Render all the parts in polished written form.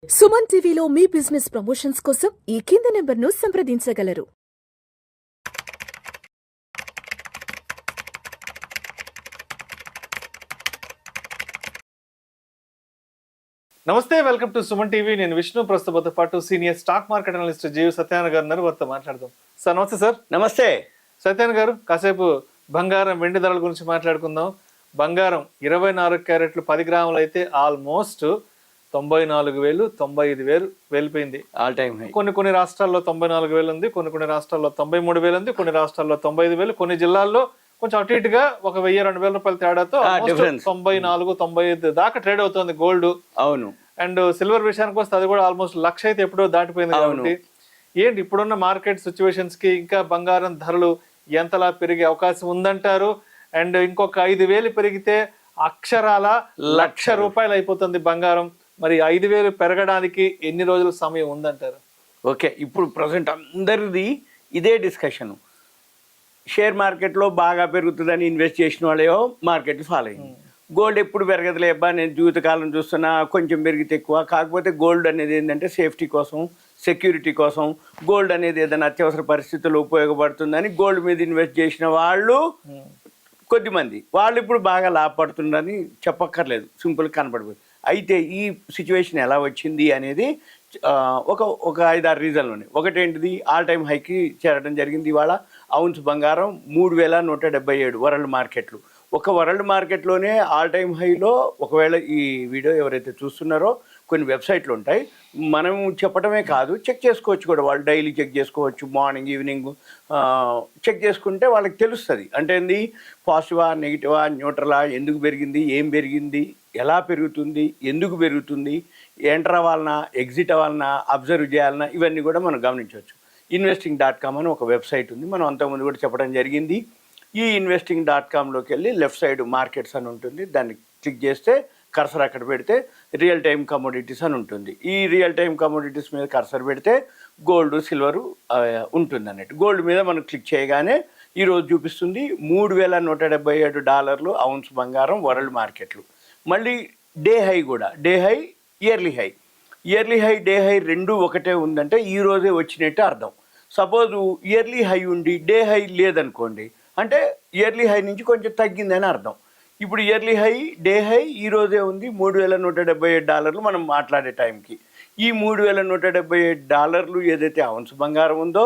సుమన్ టీవీలో మీ business promotions కోసం ఈ కింది నెంబర్ను సంప్రదించగలరు. నమస్తే, వెల్కమ్ టు సుమన్ టీవీ. నేను విష్ణు. ప్రస్తుతంతో పాటు సీనియర్ స్టాక్ మార్కెట్ అనలిస్ట్ జీవి సత్యనారాయణ గారు ఉన్నారు. వారితో మాట్లాడదాం. సార్ నమస్తే. సార్ నమస్తే. సత్యనారాయణ గారు, కాసేపు బంగారం వెండి ధరల గురించి మాట్లాడుకుందాం. బంగారం 24 క్యారెట్లు 10 గ్రాములు అయితే ఆల్మోస్ట్ 94,000 95,000 వెళ్ళిపోయింది. All time high. కొన్ని రాష్ట్రాల్లో 94,000 ఉంది, కొన్ని రాష్ట్రాల్లో 93,000 ఉంది, కొన్ని రాష్ట్రాల్లో 95,000, కొన్ని జిల్లాల్లో కొంచెం అటు ఇటుగా ఒక 1,000-2,000 రూపాయల తేడాతో 94-95 దాకా ట్రేడ్ అవుతుంది గోల్డ్. అవును. అండ్ సిల్వర్ విషయానికి వస్తే అది కూడా ఆల్మోస్ట్ 1,00,000 అయితే ఎప్పుడో దాటిపోయింది. కాబట్టి ఏంటి ఇప్పుడున్న మార్కెట్ సిచ్యువేషన్స్ కి ఇంకా బంగారం ధరలు ఎంతలా పెరిగే అవకాశం ఉందంటారు? అండ్ ఇంకొక 5,000 పెరిగితే అక్షరాల 1,00,000 రూపాయలు అయిపోతుంది బంగారం. మరి 5,000 పెరగడానికి ఎన్ని రోజుల సమయం ఉందంటారు? ఓకే, ఇప్పుడు ప్రజెంట్ అందరిది ఇదే డిస్కషన్. షేర్ మార్కెట్లో బాగా పెరుగుతుందని ఇన్వెస్ట్ చేసిన వాళ్ళేమో మార్కెట్ ఫాలో అయింది. గోల్డ్ ఎప్పుడు పెరగదులే అబ్బా, నేను జీవితకాలం చూస్తున్నా, కొంచెం పెరిగితే ఎక్కువ. కాకపోతే గోల్డ్ అనేది ఏంటంటే సేఫ్టీ కోసం, సెక్యూరిటీ కోసం, గోల్డ్ అనేది ఏదైనా అత్యవసర పరిస్థితుల్లో ఉపయోగపడుతుందని గోల్డ్ మీద ఇన్వెస్ట్ చేసిన వాళ్ళు కొద్దిమంది, వాళ్ళు ఇప్పుడు బాగా లాభపడుతుందని చెప్పక్కర్లేదు, సింపుల్ కనపడిపోయింది. అయితే ఈ సిచ్యువేషన్ ఎలా వచ్చింది అనేది ఒక 5-6 రీజన్లు ఉన్నాయి. ఒకటేంటిది, ఆల్ టైమ్ హైకి చేరడం జరిగింది. ఇవాళ ఔన్స్ బంగారం 3,177 వరల్డ్ మార్కెట్లు. ఒక వరల్డ్ మార్కెట్లోనే ఆల్ టైమ్ హైలో. ఒకవేళ ఈ వీడియో ఎవరైతే చూస్తున్నారో కొన్ని వెబ్సైట్లు ఉంటాయి, మనం చెప్పడమే కాదు, చెక్ చేసుకోవచ్చు కూడా. వాళ్ళు డైలీ చెక్ చేసుకోవచ్చు, మార్నింగ్ ఈవినింగ్ చెక్ చేసుకుంటే వాళ్ళకి తెలుస్తుంది. అంటే ఏంది, పాజిటివా నెగిటివా న్యూట్రలా, ఎందుకు పెరిగింది, ఏం పెరిగింది, ఎలా పెరుగుతుంది, ఎందుకు పెరుగుతుంది, ఎంటర్ అవ్వాలన్నా ఎగ్జిట్ అవ్వాలన్నా అబ్జర్వ్ చేయాలన్నా ఇవన్నీ కూడా మనం గమనించవచ్చు. investing.com అని ఒక వెబ్సైట్ ఉంది, మనం అంతకుముందు కూడా చెప్పడం జరిగింది. ఈ investing.comలోకి వెళ్ళి లెఫ్ట్ సైడ్ మార్కెట్స్ అని ఉంటుంది, దాన్ని క్లిక్ చేస్తే కర్సర్ అక్కడ పెడితే రియల్ టైమ్ కమోడిటీస్ అని ఉంటుంది. ఈ రియల్ టైమ్ కమోడిటీస్ మీద కర్సర్ పెడితే గోల్డ్ సిల్వరు ఉంటుంది అన్నట్టు. గోల్డ్ మీద మనం క్లిక్ చేయగానే ఈరోజు చూపిస్తుంది $3,177 ఔన్స్ బంగారం వరల్డ్ మార్కెట్లు. మళ్ళీ డే హై కూడా, day high yearly high, yearly high day high రెండు ఒకటే ఉందంటే ఈరోజే వచ్చినట్టు అర్థం. సపోజు ఇయర్లీ హై ఉండి డే హై లేదనుకోండి, అంటే ఇయర్లీ హై నుంచి కొంచెం తగ్గిందని అర్థం. ఇప్పుడు ఇయర్లీ హై డే హై ఈరోజే ఉంది $3,177 మనం మాట్లాడే టైంకి. ఈ $3,177 ఏదైతే ఔన్స్ బంగారం ఉందో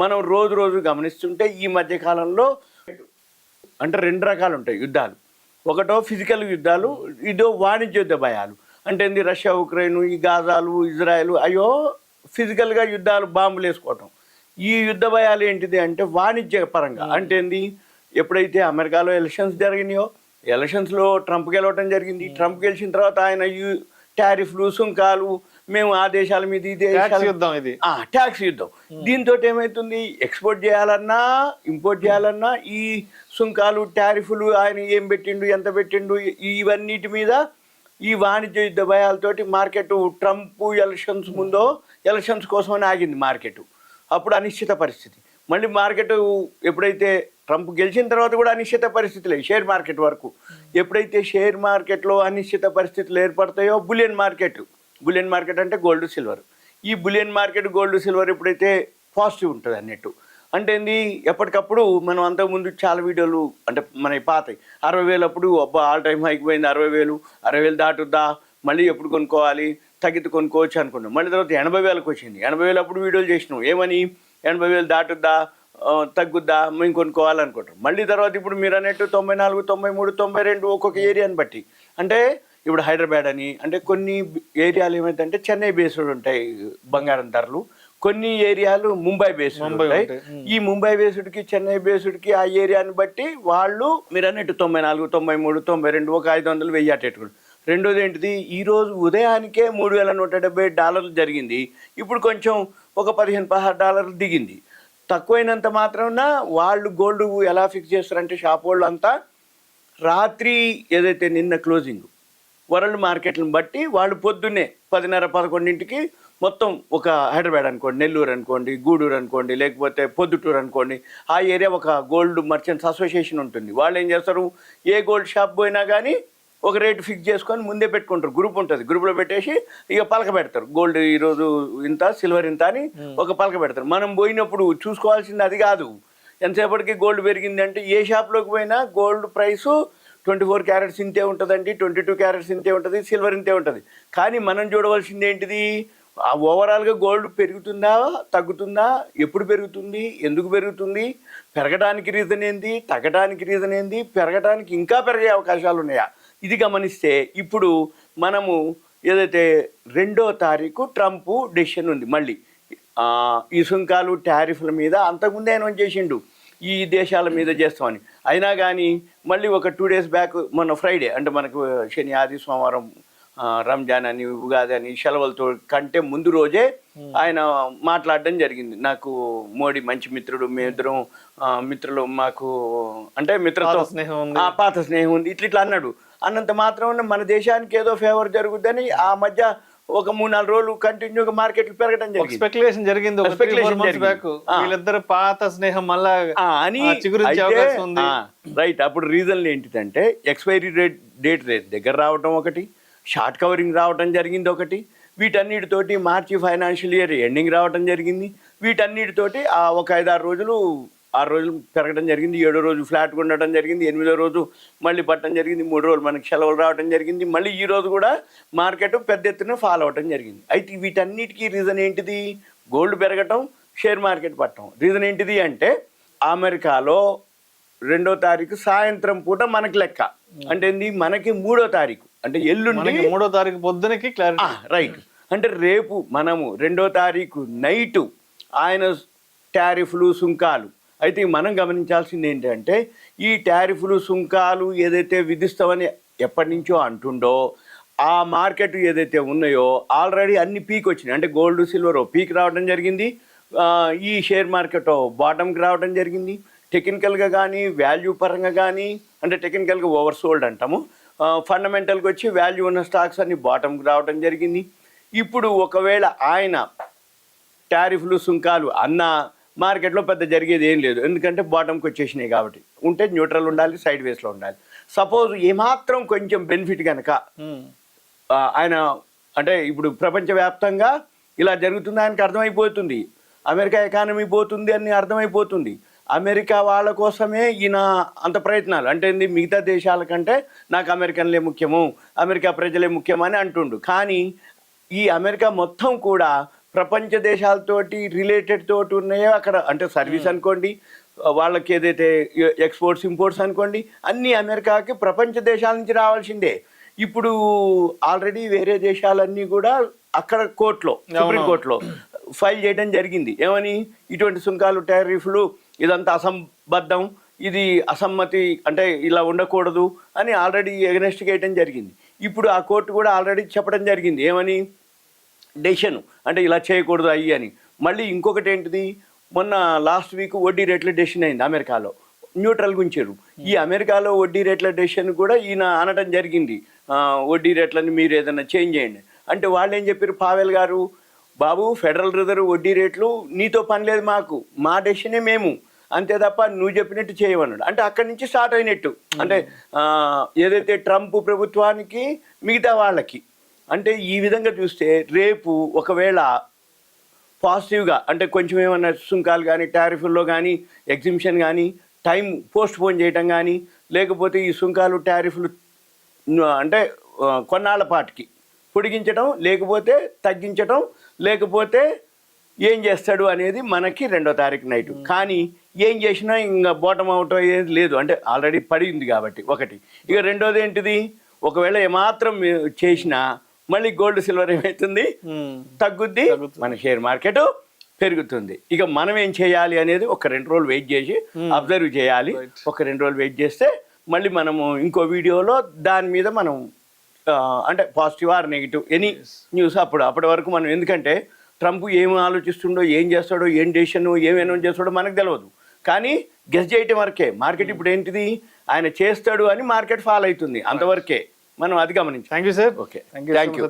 మనం రోజు రోజు గమనిస్తుంటే ఈ మధ్యకాలంలో అంటే 2 రకాలు ఉంటాయి యుద్ధాలు. ఒకటో ఫిజికల్ యుద్ధాలు, ఇదో వాణిజ్య యుద్ధ భయాలు. అంటే ఏంది, రష్యా ఉక్రెయిన్, ఈ గాజాలు ఇజ్రాయెల్, అయ్యో ఫిజికల్గా యుద్ధాలు, బాంబులు వేసుకోవటం. ఈ యుద్ధ భయాలు ఏంటిది అంటే వాణిజ్య పరంగా. అంటే ఏంది, ఎప్పుడైతే అమెరికాలో ఎలక్షన్స్ జరిగినాయో, ఎలక్షన్స్లో ట్రంప్ గెలవటం జరిగింది. ట్రంప్ గెలిచిన తర్వాత ఆయన టారిఫ్లు, సుంకాలు, మేము ఆ దేశాల మీద ఈ ట్యాక్స్ యుద్ధం. దీంతో ఏమవుతుంది, ఎక్స్పోర్ట్ చేయాలన్నా ఇంపోర్ట్ చేయాలన్నా ఈ సుంకాలు, టారిఫ్లు, ఆయన ఏం పెట్టిండు, ఎంత పెట్టిండు, ఇవన్నిటి మీద ఈ వాణిజ్య యుద్ధ భయాలతోటి మార్కెట్ ట్రంప్ ఎలక్షన్స్ ముందో ఎలక్షన్స్ కోసమని ఆగింది మార్కెట్. అప్పుడు అనిశ్చిత పరిస్థితి. మళ్ళీ మార్కెట్ ఎప్పుడైతే ట్రంప్ గెలిచిన తర్వాత కూడా అనిశ్చిత పరిస్థితులే షేర్ మార్కెట్ వరకు. ఎప్పుడైతే షేర్ మార్కెట్లో అనిశ్చిత పరిస్థితులు ఏర్పడతాయో బులియన్ మార్కెట్ అంటే గోల్డ్ సిల్వర్, ఈ బులియన్ మార్కెట్ గోల్డ్ సిల్వర్ ఎప్పుడైతే పాజిటివ్ ఉంటుంది అన్నట్టు. అంటే ఏంది, ఎప్పటికప్పుడు మనం అంతకుముందు చాలా వీడియోలు అంటే మన పాతాయి 60,000 అప్పుడు అబ్బా ఆల్ టైమ్ హైకి పోయింది 60,000 దాటుద్దా, మళ్ళీ ఎప్పుడు కొనుక్కోవాలి, తగ్గితే కొనుక్కోవచ్చు అనుకున్నాం. మళ్ళీ తర్వాత 80,000కి వచ్చింది. 80,000 అప్పుడు వీడియోలు చేసినాం, ఏమని 80,000 దాటుద్దా, తగ్గుద్దా, మేము కొనుక్కోవాలనుకుంటాం. మళ్ళీ తర్వాత ఇప్పుడు మీరు అన్నట్టు 94, 93, 92 ఒక్కొక్క ఏరియాని బట్టి. అంటే ఇప్పుడు హైదరాబాద్ అని, అంటే కొన్ని ఏరియాలు ఏమైందంటే చెన్నై బేస్డ్ ఉంటాయి బంగారం ధరలు, కొన్ని ఏరియాలు ముంబై బేస్డ్ ఉంటాయి. ఈ ముంబై బేస్డ్కి, చెన్నై బేస్డ్కి ఆ ఏరియాని బట్టి వాళ్ళు మీరు అన్నట్టు 94, 93, 92 ఒక 500, 1000 అట్టేట్టుకోండి. రెండోది ఏంటిది, ఈరోజు ఉదయానికే $3,177 జరిగింది. ఇప్పుడు కొంచెం ఒక $15-16 దిగింది. తక్కువైనంత మాత్రాన వాళ్ళు గోల్డ్ ఎలా ఫిక్స్ చేస్తారంటే షాప్ వాళ్ళు అంతా రాత్రి ఏదైతే నిన్న క్లోజింగ్ వరల్డ్ మార్కెట్లను బట్టి వాళ్ళు పొద్దున్నే 10:30-11ంటికి మొత్తం ఒక హైదరాబాద్ అనుకోండి, నెల్లూరు అనుకోండి, గూడూరు అనుకోండి, లేకపోతే పొద్దుటూరు అనుకోండి, ఆ ఏరియా ఒక గోల్డ్ మర్చెంట్స్ అసోసియేషన్ ఉంటుంది. వాళ్ళు ఏం చేస్తారు, ఏ గోల్డ్ షాప్ పోయినా కానీ ఒక రేటు ఫిక్స్ చేసుకొని ముందే పెట్టుకుంటారు. గ్రూప్ ఉంటుంది, గ్రూప్లో పెట్టేసి ఇక పలక పెడతారు. గోల్డ్ ఈరోజు ఇంత, సిల్వర్ ఇంత అని ఒక పలక పెడతారు. మనం పోయినప్పుడు చూసుకోవాల్సింది అది కాదు. ఎంతసేపటికి గోల్డ్ పెరిగిందంటే ఏ షాప్లోకి పోయినా గోల్డ్ ప్రైసు 24 క్యారెట్స్ ఇంతే ఉంటుందండి, 22 క్యారెట్స్ ఇంతే ఉంటుంది, సిల్వర్ ఇంతే ఉంటుంది. కానీ మనం చూడవలసింది ఏంటిది, ఆ ఓవరాల్గా గోల్డ్ పెరుగుతుందా తగ్గుతుందా, ఎప్పుడు పెరుగుతుంది, ఎందుకు పెరుగుతుంది, పెరగడానికి రీజన్ ఏంది, తగ్గడానికి రీజన్ ఏంది, పెరగడానికి ఇంకా పెరిగే అవకాశాలు ఉన్నాయా, ఇది గమనిస్తే ఇప్పుడు మనము ఏదైతే 2వ తారీఖు ట్రంప్ డెసిషన్ ఉంది. మళ్ళీ ఈ సుంకాలు టారిఫ్ల మీద అంతకుముందే అనౌన్స్ చేసిండు ఈ దేశాల మీద చేస్తామని. అయినా కానీ మళ్ళీ ఒక 2 days బ్యాక్ మొన్న ఫ్రైడే అంటే మనకు శని ఆది సోమవారం రంజాన్ అని ఉగాది అని సెలవులతో కంటే ముందు రోజే ఆయన మాట్లాడడం జరిగింది. నాకు మోడీ మంచి మిత్రుడు, మేమిద్దరం మిత్రులు, మాకు అంటే మిత్రతో పాత స్నేహం ఉంది, ఇట్లా అన్నాడు. అన్నంత మాత్రం మన దేశానికి ఏదో ఫేవర్ జరుగుద్దని ఆ మధ్య ఒక 3-4 రోజులు కంటిన్యూగా మార్కెట్లు పెరగడం జరిగింది. స్పెక్యులేషన్ జరిగింది. వీళ్ళిద్దరు పాత స్నేహం మళ్ళా అని రైట్. అప్పుడు రీజన్లు ఏంటిదంటే ఎక్స్పైరీ డేట్ దగ్గర రావటం ఒకటి, షార్ట్ కవరింగ్ రావటం జరిగింది ఒకటి, వీటన్నిటితోటి మార్చి ఫైనాన్షియల్ ఇయర్ ఎండింగ్ రావటం జరిగింది. వీటన్నిటితోటి ఒక 5-6 రోజులు 6 రోజులు పెరగడం జరిగింది. 7వ రోజు ఫ్లాట్గా ఉండటం జరిగింది. 8వ రోజు మళ్ళీ పట్టడం జరిగింది. 3 రోజులు మనకి సెలవులు రావడం జరిగింది. మళ్ళీ ఈ రోజు కూడా మార్కెట్ పెద్ద ఎత్తున ఫాలో అవటం జరిగింది. అయితే వీటన్నిటికీ రీజన్ ఏంటిది, గోల్డ్ పెరగటం, షేర్ మార్కెట్ పట్టడం. రీజన్ ఏంటిది అంటే అమెరికాలో 2వ తారీఖు సాయంత్రం పూట మనకి లెక్క అంటే ఏంది, మనకి 3వ తారీఖు అంటే ఎల్లుండి 3వ తారీఖు పొద్దునకి క్లారిటీ. రైట్. అంటే రేపు మనము 2వ తారీఖు నైటు ఆయన టారిఫ్లు సుంకాలు. అయితే మనం గమనించాల్సింది ఏంటంటే ఈ టారిఫ్లు సుంకాలు ఏదైతే విధిస్తామని ఎప్పటి నుంచో అంటుండో ఆ మార్కెట్ ఏదైతే ఉన్నాయో ఆల్రెడీ అన్ని పీక్ వచ్చినాయి. అంటే గోల్డ్ సిల్వర్ పీక్ రావడం జరిగింది, ఈ షేర్ మార్కెట్ బాటంకి రావడం జరిగింది. టెక్నికల్గా కానీ వాల్యూ పరంగా కానీ, అంటే టెక్నికల్గా ఓవర్ సోల్డ్ అంటాము, ఫండమెంటల్గా వచ్చి వాల్యూ ఉన్న స్టాక్స్ అన్ని బాటంకి రావడం జరిగింది. ఇప్పుడు ఒకవేళ ఆయన టారిఫ్లు సుంకాలు అన్న మార్కెట్లో పెద్ద జరిగేది ఏం లేదు, ఎందుకంటే బాటంకి వచ్చేసినాయి కాబట్టి. ఉంటే న్యూట్రల్ ఉండాలి, సైడ్ వేస్లో ఉండాలి. సపోజ్ ఏమాత్రం కొంచెం బెనిఫిట్ కనుక ఆయన అంటే ఇప్పుడు ప్రపంచవ్యాప్తంగా ఇలా జరుగుతుంది, ఆయనకు అర్థమైపోతుంది, అమెరికా ఎకానమీ పోతుంది అని అర్థమైపోతుంది. అమెరికా వాళ్ళ కోసమే ఈయన అంత ప్రయత్నాలు. అంటే మిగతా దేశాల కంటే నాకు అమెరికన్లే ముఖ్యము, అమెరికా ప్రజలే ముఖ్యమని అంటుండు. కానీ ఈ అమెరికా మొత్తం కూడా ప్రపంచ దేశాలతోటి రిలేటెడ్ తోటి ఉన్నాయో అక్కడ, అంటే సర్వీస్ అనుకోండి, వాళ్ళకి ఏదైతే ఎక్స్పోర్ట్స్ ఇంపోర్ట్స్ అనుకోండి, అన్నీ అమెరికాకి ప్రపంచ దేశాల నుంచి రావాల్సిందే. ఇప్పుడు ఆల్రెడీ వేరే దేశాలన్నీ కూడా అక్కడ కోర్టులో, సుప్రీంకోర్టులో ఫైల్ చేయడం జరిగింది. ఏమని, ఇటువంటి సుంకాలు టారిఫ్లు ఇదంతా అసంబద్ధం, ఇది అసమ్మతి, అంటే ఇలా ఉండకూడదు అని ఆల్రెడీ ఎగనెస్ట్ చేయడం జరిగింది. ఇప్పుడు ఆ కోర్టు కూడా ఆల్రెడీ చెప్పడం జరిగింది. ఏమని, డెసిషన్ అంటే ఇలా చేయకూడదు అయ్యి అని. మళ్ళీ ఇంకొకటి ఏంటిది, మొన్న లాస్ట్ వీక్ వడ్డీ రేట్ల డెసిషన్ అయింది అమెరికాలో, న్యూట్రల్గా ఉంచారు. ఈ అమెరికాలో వడ్డీ రేట్ల డెసిషన్ కూడా ఈయన అనడం జరిగింది, వడ్డీ రేట్లని మీరు ఏదైనా చేంజ్ చేయండి అంటే. వాళ్ళు ఏం చెప్పారు, పావెల్ గారు, బాబు ఫెడరల్ రిజర్వ్ వడ్డీ రేట్లు నీతో పని లేదు, మాకు మా డెసిషనే మేము, అంతే తప్ప నువ్వు చెప్పినట్టు చేయమన్నాడు. అంటే అక్కడి నుంచి స్టార్ట్ అయినట్టు. అంటే ఏదైతే ట్రంప్ ప్రభుత్వానికి మిగతా వాళ్ళకి, అంటే ఈ విధంగా చూస్తే రేపు ఒకవేళ పాజిటివ్గా అంటే కొంచెం ఏమన్నా సుంకాలు కానీ టారిఫ్ల్లో కానీ ఎగ్జిబిషన్ కానీ టైం పోస్ట్ పోన్ చేయటం కానీ, లేకపోతే ఈ సుంకాలు టారిఫ్లు అంటే కొన్నాళ్ళ పాటికి పొడిగించడం, లేకపోతే తగ్గించడం, లేకపోతే ఏం చేస్తాడు అనేది మనకి 2వ తారీఖు నైటు. కానీ ఏం చేసినా ఇంకా బాటమ్ అవుట్ అయ్యేది లేదు, అంటే ఆల్రెడీ పడింది కాబట్టి ఒకటి. ఇక రెండోది ఏంటిది, ఒకవేళ ఏమాత్రం చేసినా మళ్ళీ గోల్డ్ సిల్వర్ ఏమవుతుంది, తగ్గుద్ది, మన షేర్ మార్కెట్ పెరుగుతుంది. ఇక మనం ఏం చేయాలి అనేది ఒక 2 రోజులు వెయిట్ చేసి అబ్జర్వ్ చేయాలి. ఒక 2 రోజులు వెయిట్ చేస్తే మళ్ళీ మనము ఇంకో వీడియోలో దాని మీద మనం అంటే positive or negative any news అప్పటి వరకు మనం, ఎందుకంటే ట్రంప్ ఏం ఆలోచిస్తుండో, ఏం చేస్తాడో, ఏం డెసిషన్, ఏం అనౌన్స్ చేస్తాడో మనకు తెలియదు. కానీ గెస్ చేయటం వరకే. మార్కెట్ ఇప్పుడు ఏంటిది, ఆయన చేస్తాడు అని మార్కెట్ ఫాలో అవుతుంది, అంతవరకే మనం అది గమనించాం. Thank you sir. Okay, thank you.